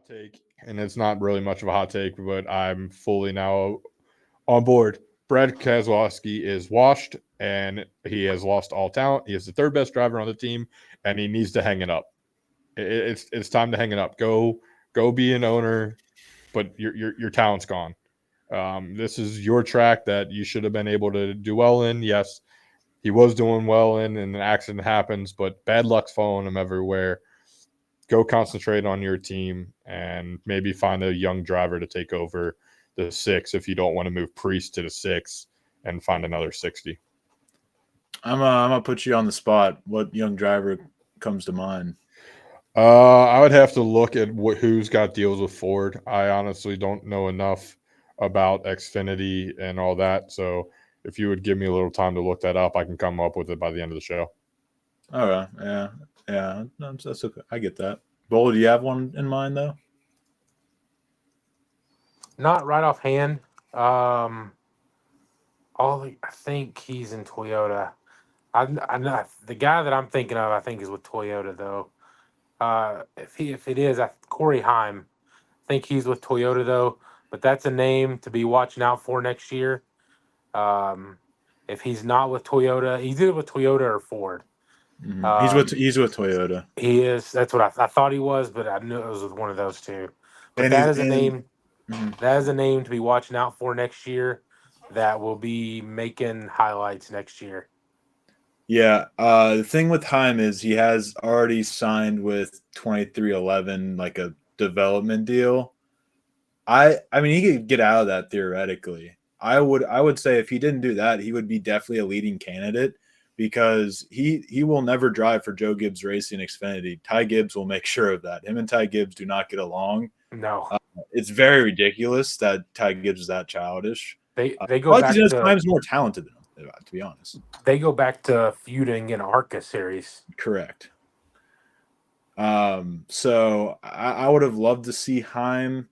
hot take, and it's not really much of a hot take, but I'm fully now on board. Brad Keselowski is washed, and he has lost all talent. He is the third best driver on the team, and he needs to hang it up. It's time to hang it up. Go be an owner, but your talent's gone. This is your track that you should have been able to do well in. Yes, he was doing well in, and an accident happens, but bad luck's following him everywhere. Go concentrate on your team and maybe find a young driver to take over the six if you don't want to move Priest to the six and find another 60. I'm gonna put you on the spot. What young driver comes to mind? I would have to look at who's got deals with Ford. I honestly don't know enough about Xfinity and all that. So if you would give me a little time to look that up, I can come up with it by the end of the show. All right, yeah, that's okay. I get that. Bull, do you have one in mind though? Not right offhand. I think he's in Toyota. I know the guy that I'm thinking of. I think is with Toyota though. If it is, Corey Heim. I think he's with Toyota though. But that's a name to be watching out for next year. If he's not with Toyota, he's either with Toyota or Ford. Mm-hmm. He's with Toyota. He is. That's what I thought he was, but I knew it was with one of those two. But And that is a name. Mm-hmm. That is a name to be watching out for next year. That will be making highlights next year. Yeah. The thing with Heim is he has already signed with 2311 like a development deal. I mean he could get out of that theoretically. I would say if he didn't do that, he would be definitely a leading candidate because he will never drive for Joe Gibbs Racing Xfinity. Ty Gibbs will make sure of that. Him and Ty Gibbs do not get along. No. It's very ridiculous that Ty Gibbs is that childish. They go back to times more talented than him, to be honest. They go back to feuding in ARCA series. Correct. So I would have loved to see Heim.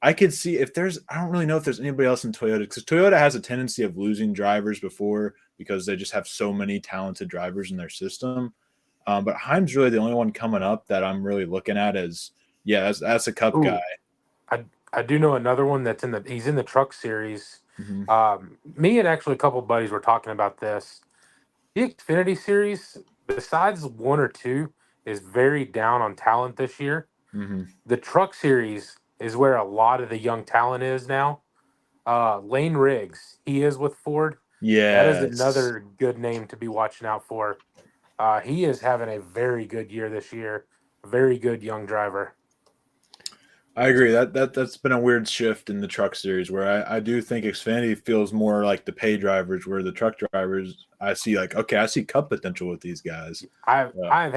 I could see if there's I don't really know if there's anybody else in Toyota because Toyota has a tendency of losing drivers before because they just have so many talented drivers in their system. But Heim's really the only one coming up that I'm really looking at as that's a Cup guy. I do know another one that's he's in the truck series. Mm-hmm. Me and actually a couple of buddies were talking about this. The Xfinity series, besides one or two, is very down on talent this year. Mm-hmm. The truck series is where a lot of the young talent is now. Lane Riggs, he is with Ford. Yeah, that is another good name to be watching out for. He is having a very good year this year. Very good young driver. I agree. That's been a weird shift in the truck series where I do think Xfinity feels more like the pay drivers, where the truck drivers I see Cup potential with these guys. I've having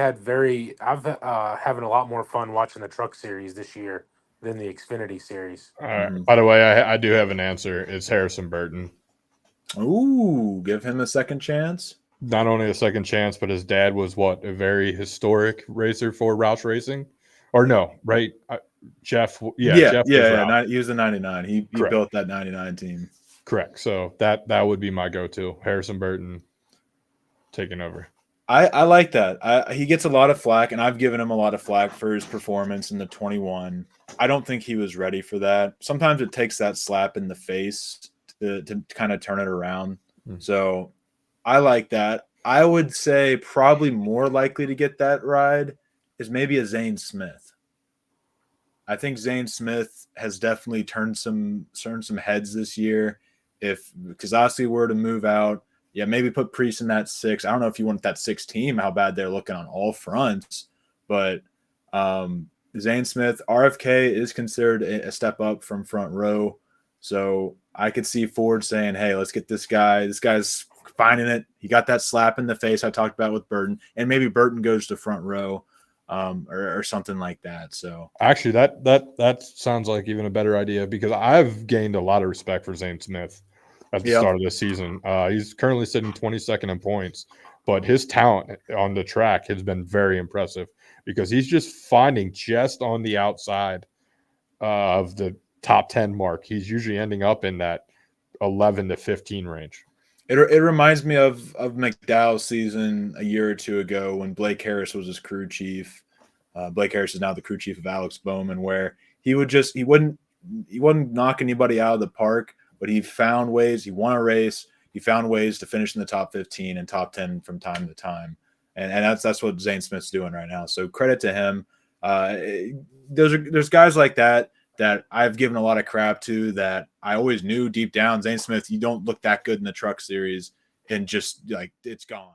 a lot more fun watching the truck series this year than the Xfinity series. By the way, I do have an answer. It's Harrison Burton. Ooh, give him a second chance. Not only a second chance, but his dad was a very historic racer for Roush Racing, or no, right? Jeff, Jeff he was the 99. He built that 99 team. Correct. So that would be my go-to. Harrison Burton taking over. I like that. He gets a lot of flack, and I've given him a lot of flack for his performance in the 21. I don't think he was ready for that. Sometimes it takes that slap in the face to kind of turn it around. So I like that. I would say probably more likely to get that ride is maybe a Zane Smith. I think Zane Smith has definitely turned some heads this year. If Keselowski were to move out, maybe put Priest in that 6. I don't know if you want that 6 team, how bad they're looking on all fronts, but Zane Smith, RFK is considered a step up from front row. So I could see Ford saying, hey, let's get this guy. This guy's finding it. He got that slap in the face I talked about with Burton, and maybe Burton goes to front row. Or something like that. So actually, that sounds like even a better idea because I've gained a lot of respect for Zane Smith at the start of this season. He's currently sitting 22nd in points, but his talent on the track has been very impressive because he's just finding just on the outside of the top 10 mark. He's usually ending up in that 11 to 15 range. It reminds me of McDowell's season a year or two ago when Blake Harris was his crew chief. Blake Harris is now the crew chief of Alex Bowman, where he wouldn't knock anybody out of the park, but he found ways. He won a race. He found ways to finish in the top 15 and top 10 from time to time. And that's what Zane Smith's doing right now. So credit to him. There's guys like that I've given a lot of crap to, that I always knew deep down, Zane Smith, you don't look that good in the truck series, and just like it's gone.